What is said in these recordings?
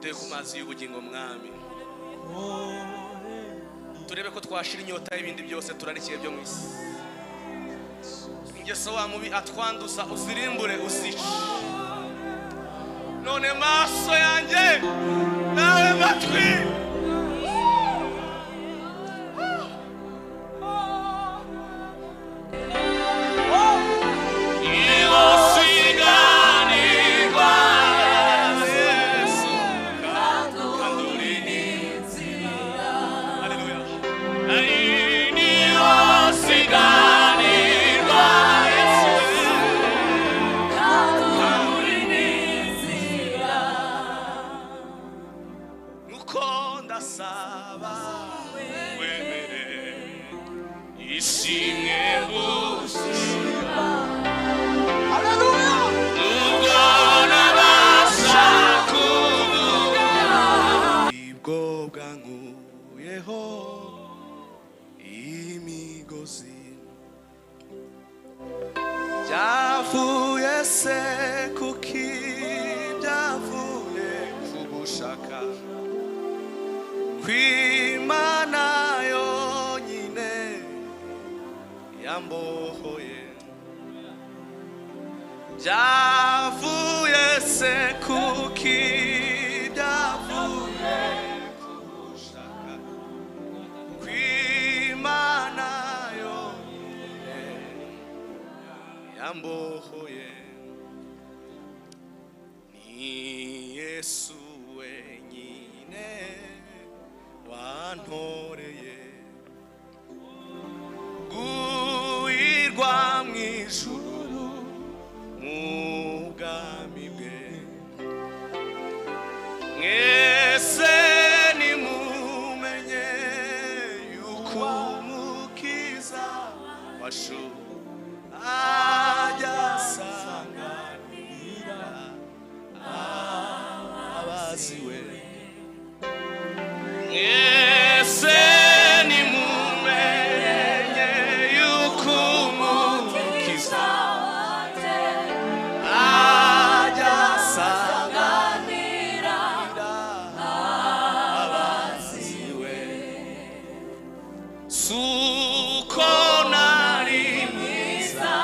duteye ku mazi y'ubugingo mwami, turebe ko twashira inyota y'ibindi byose turarikiye byo mu isi. Ingeso wa mubi atwanduza uzirimbure uzice. None maso yanjye nawe matwi byavuye se kuki byavuye kugushaka kw'Imana yonyine yambohoye. Byavuye se kuki byavuye kugushaka kw'Imana yonyine yambohoye. Ni Yesu wenyine wantoreye guhirwa mw'ijuru mu bwami bwe. Mwese nimumenye yuko umukiza wacu ajya asanganira abaziwe. Mwese nimumenye yuko umukiza ajya asanganira abaziwe. Suko nari mwiza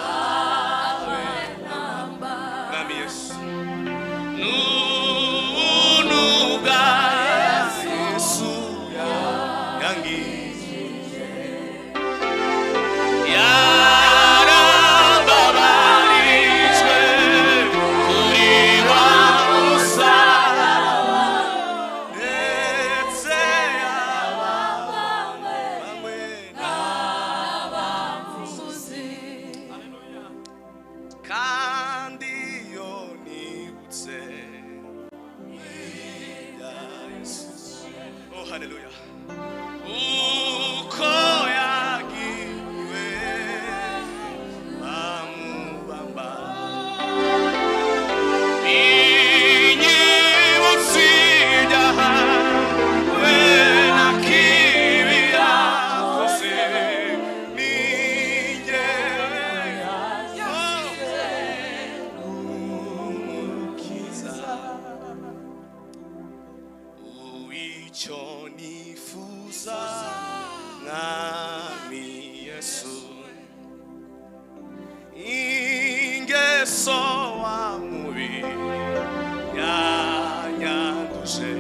abe namba Mwami Yesu n'ubuntu bwa Yesu yangije yarambabarijwe kuri wa musaraba ndetse yabambwe n'abapfuzi. Kandi iyo nibutse ibya Yesu, oh haleluya, uko yagiwe bamubamba, inyibutse ibyaha we na kibi yakoze ni njyewe umukiza. Icyo nifuza Mwami Yesu, ingeso wa mubi yanyanduje,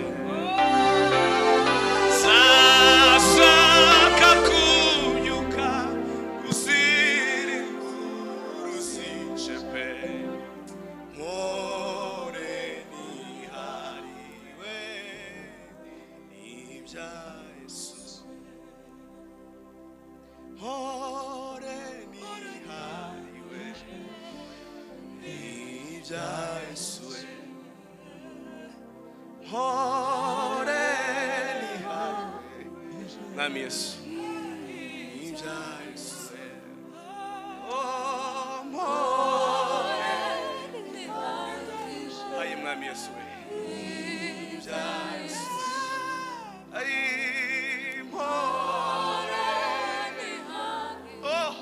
sashaka kunyuka kuzira uruzice pe. Mpore nihariwe n'ibya Yesu, mpore nihariwe n'ibya Yesu, mpore nihariwe Mwami Yesu n'ibya Yesu. Oh mpore ayi Mwami Yesu n'ibya Yesu, ayi mpore oh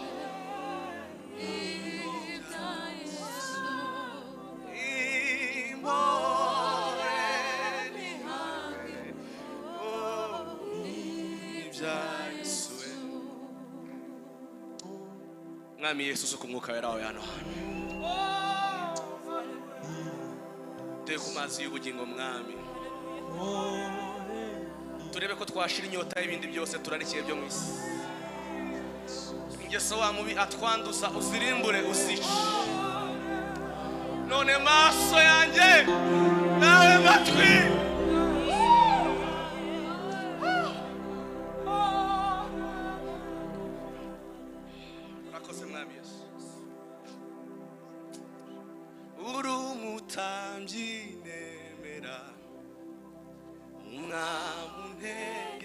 n'ibya Yesu, mpore mwami Yesu suka umwuka wera wawe hano hantu duhe ku mazi y'ubugingo mwami turebe ko twashira inyota y'ibindi byose turarikiye byo mu isi ingeso wa mubi atwanduza uzirimbure uzice none maso yanjye nawe matwi urakoze mwami Yesu uri umutambyi nemera umwami untegeka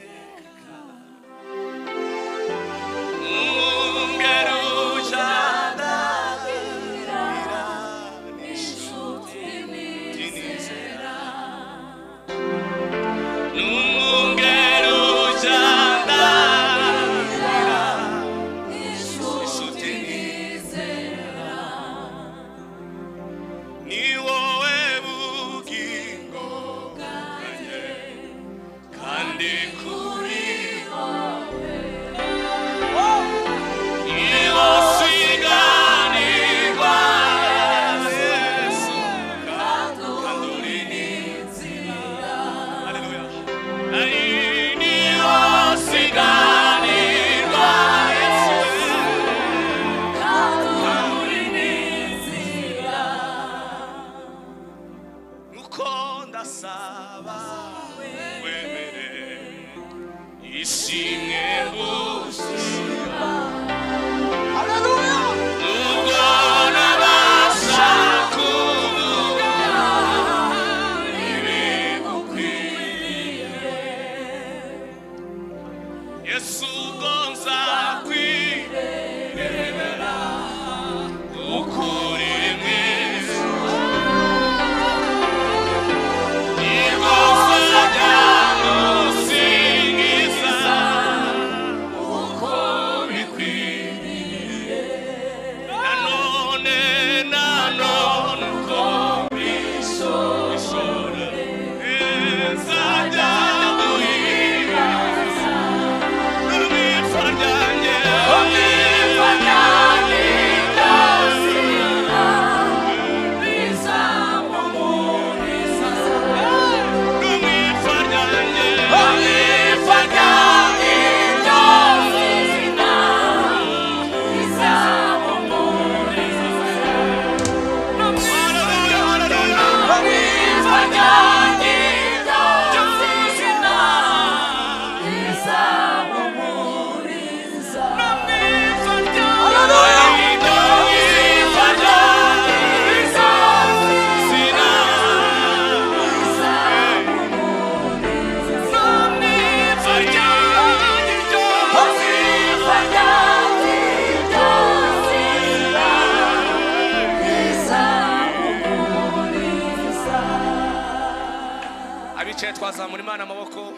twazamura Imana amaboko.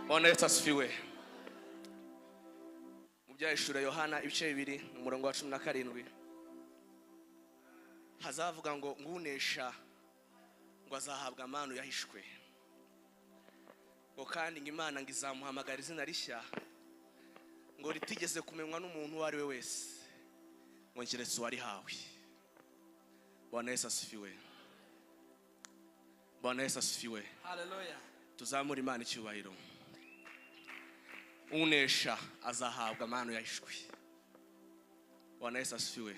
Bwana Yesu asifiwe. Mu byahishura Yohana ibice 2 umurongo wa 17 hazavuga ngo ngunesha ngo azahabwa amanu yahishwe, ngo kandi Imana ngizamuhamagara izina rishya ngo ritigeze kumenywa n'umuntu wari we wese, ngo ngeretse wari hawe. Bwana Yesu asifiwe. Bwana Yesu asifiwe. Hallelujah. Tuzamura Imana icyubahiro. Unesha azahabwa amanu yahishwe. Bwana Yesu asifiwe.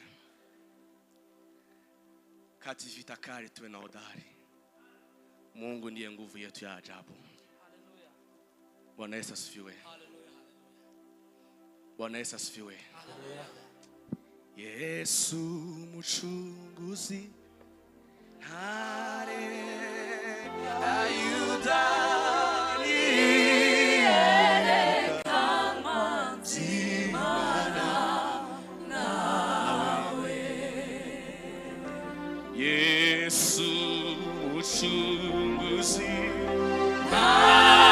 Kati vita kali tuwe na hodari. Mungu ndiye nguvu yetu ya ajabu. Hallelujah. Bwana Yesu asifiwe. Hallelujah. Bwana Yesu asifiwe. Hallelujah. Yesu muchunguzi hare ayudani kama zimana nawe. Yesu muchunguzi Hallelujah.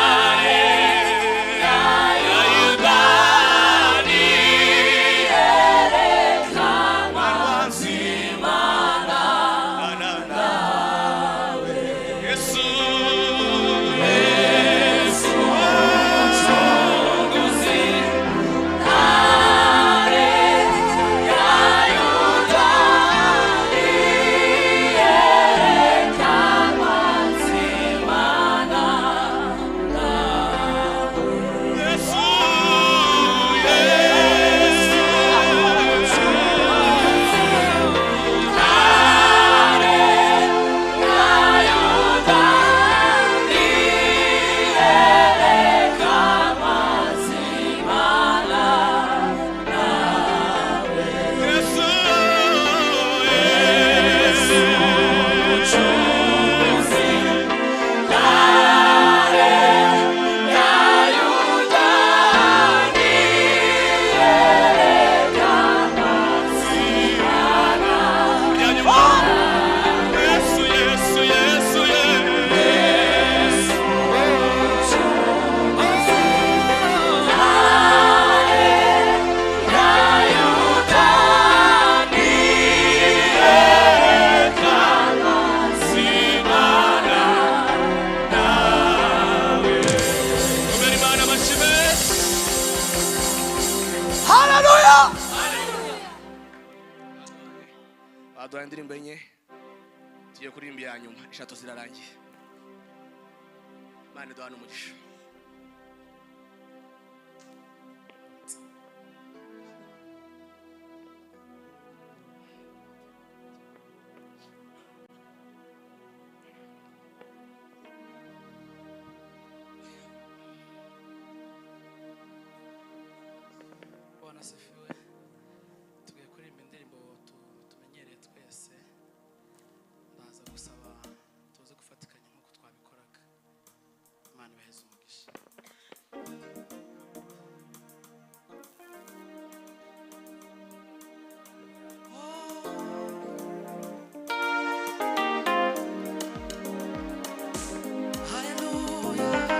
tugiye kuririmba iya nyuma, eshatu zirarangiye. Imana iduhane umugisha. Bwana asifiwe. Tugiye kuririmba indirimbo tumenyereye twese. Ndaza gusaba tuze gufatikanya nk'uko twabikoraga. Imana ibaheze umugisha. Hallelujah.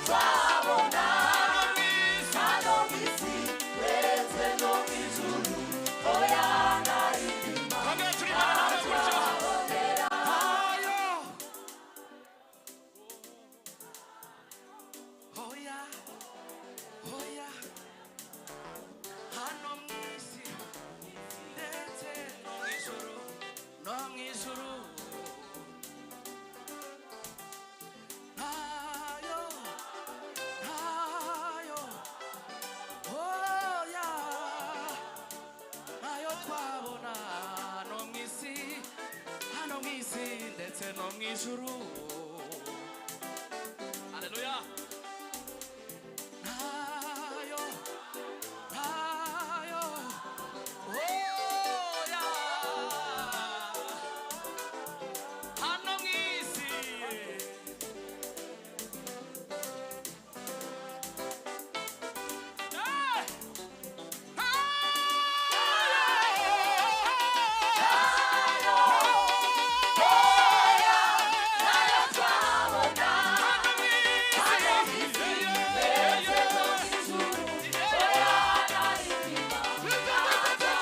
twabona hano mu isi ndetse no mu ijuru oya ntarindima twabonera Oya, oya, hano mu isi ndetse no mu ijuru, no mu ijuru. Ntayo, ntayo, oya, ntayo twabona hano mu isi ndetse no mu ijuru. Hallelujah. Ntayo, ntayo, oya, hano mu isi. Hey! nayo twabona hano mu isi ndetse no mu ijuru oya ntarindima twabonera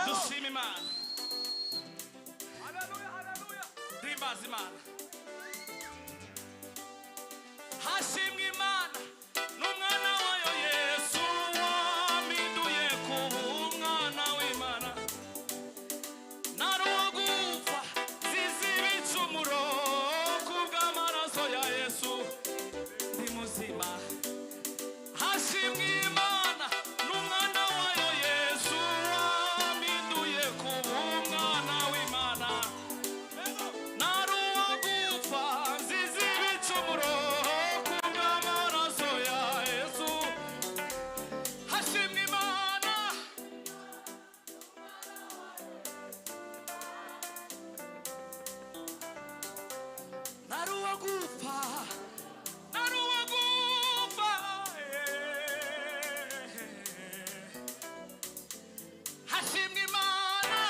Dushima Imana. Duhimbaza Imana. Hashimwe Imana n'umwana wayo Yesu wampinduye kuba umwana w'Imana. Nari uwo gupfa nzize ibicumuro kubw'amaraso ya Yesu ndi muzima. Hashimwe Imana n'umwana wayo Yesu wampinduye kuba umwana w'Imana. Nari uwo gupfa nzize ibicumuro kubw'amaraso ya Yesu. Hashimwe Imana. Nari uwo gupfa, nari uwo gupfa, hashimwe Imana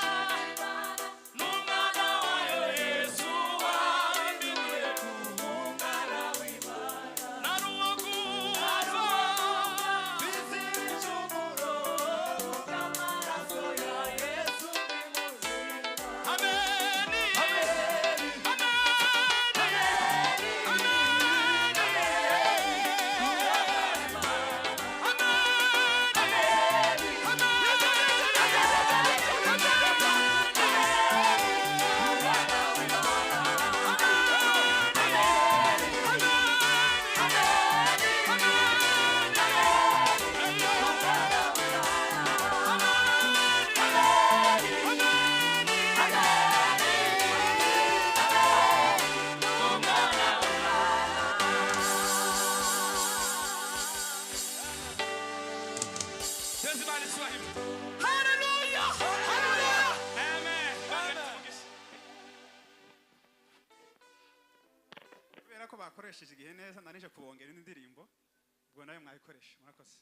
n'umwana wayo Yesu wampinduye kuba umwana w'Imana. Nari uwo gupfa, nzize ibicumuro kubw'amaraso ya Yesu ndi muzima. Ameni, ameni, Hallelujah! Hallelujah! Amen. kubera ko bakoresheje igihe neza narije kubongera indi ndirimbo ubwo nawe mwayikoresha murakoze.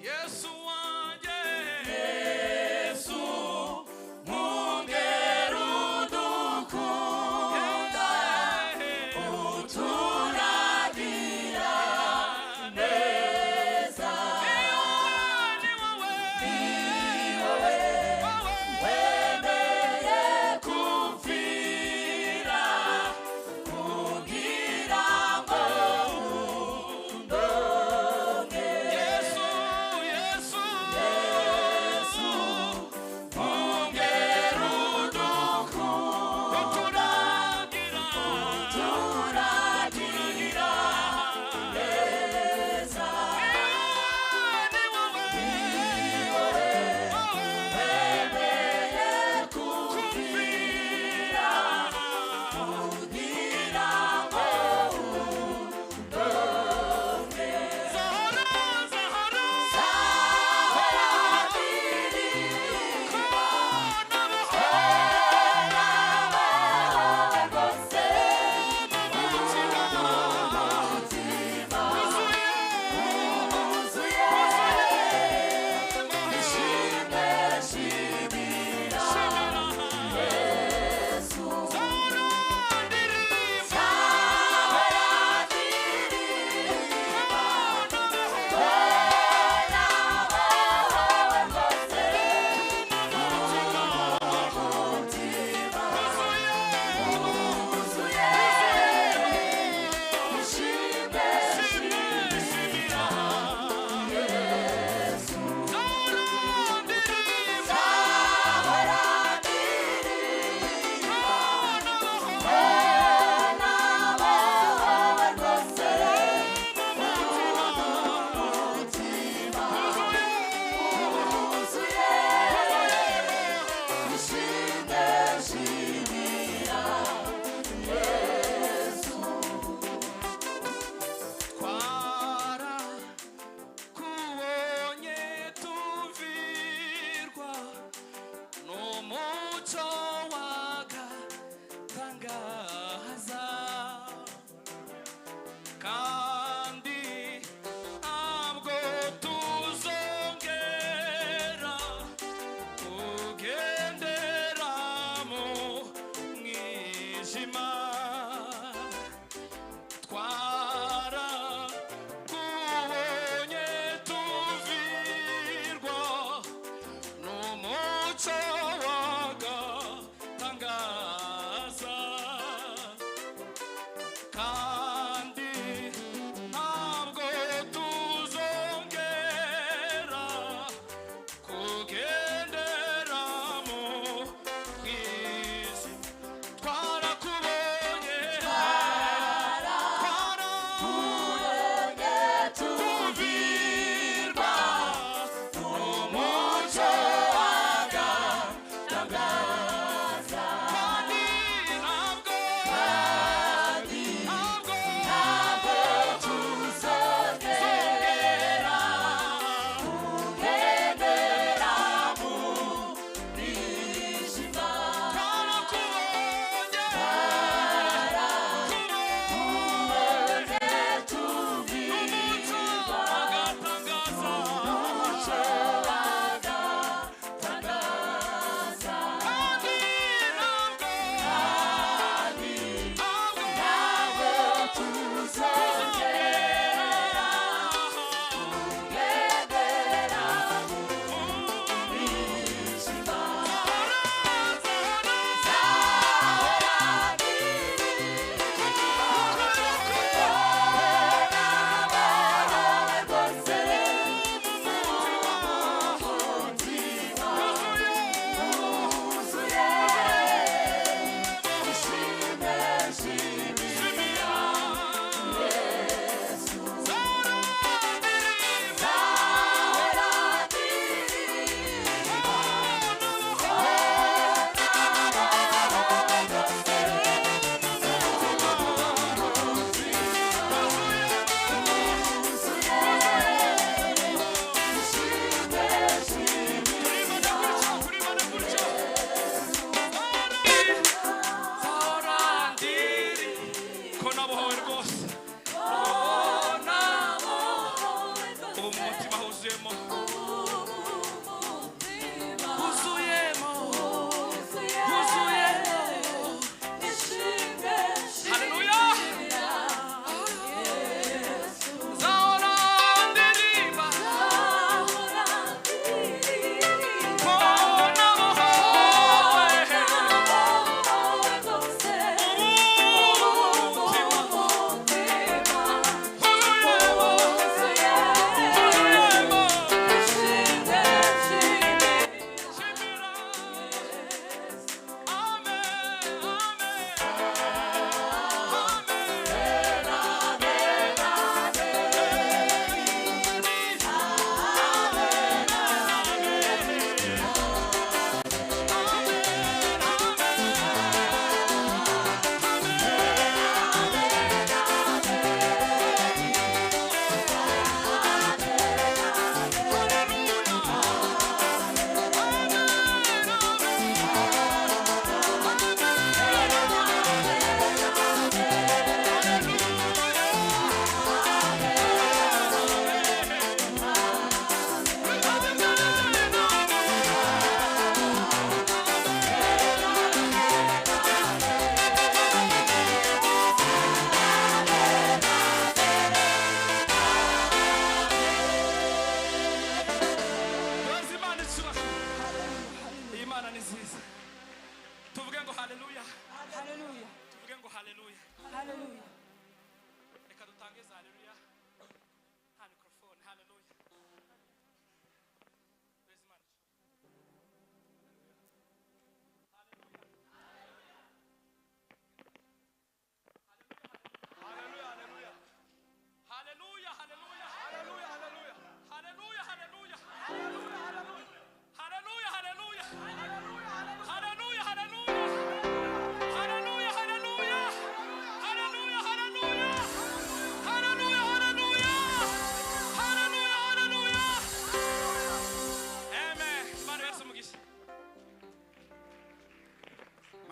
Yesu wanjye Yesu mwungeri udukunda uturagira neza ni wowe wemeye kumvira kugira ngo undonke Yesu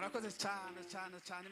murakoze cyane cyane cyane